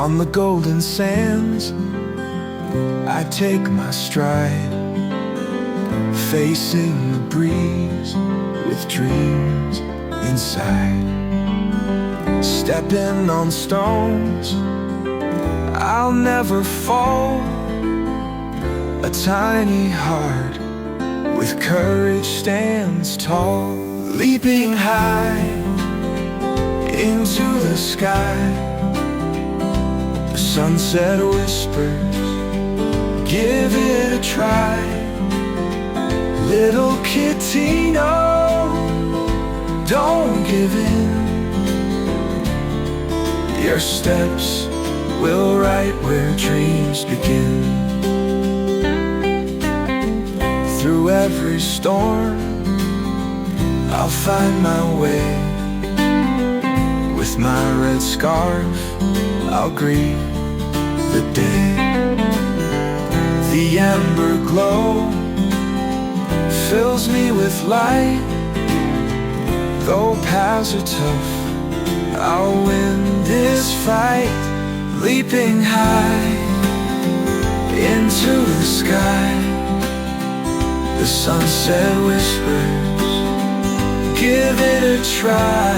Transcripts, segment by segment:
On the golden sands I take my stride, facing the breeze with dreams inside. Stepping on stones, I'll never fall. A tiny heart with courage stands tall. Leaping high into the sky, the sunset whispers, give it a try. Little Kitteno, don't give in. Your steps will right where dreams begin. Through every storm I'll find my way. With my red scarf I'll greet the day. The ember glow fills me with light. Though paths are tough, I'll win this fight. Leaping high into the sky, the sunset whispers, give it a try.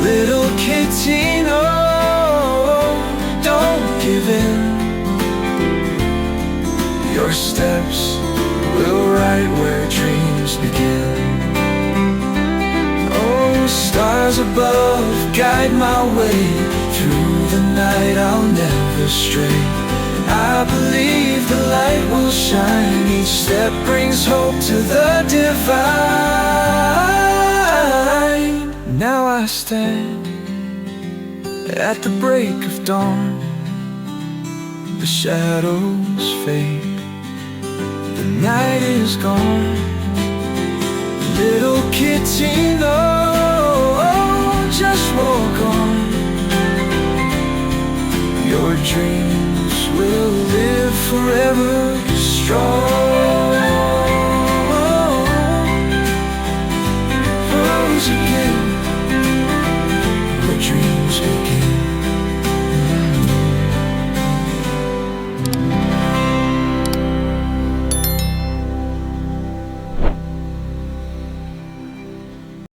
Little Kitteno, don't give in. Your steps will right where dreams begin. Oh, stars above guide my way. Through the night I'll never stray. I believe the light will shine. Each step brings hope to the divine. Now I stand at the break of dawn. The shadows fade, the night is gone. Little Kitteno, just walk on. Your dreams will live forever strong.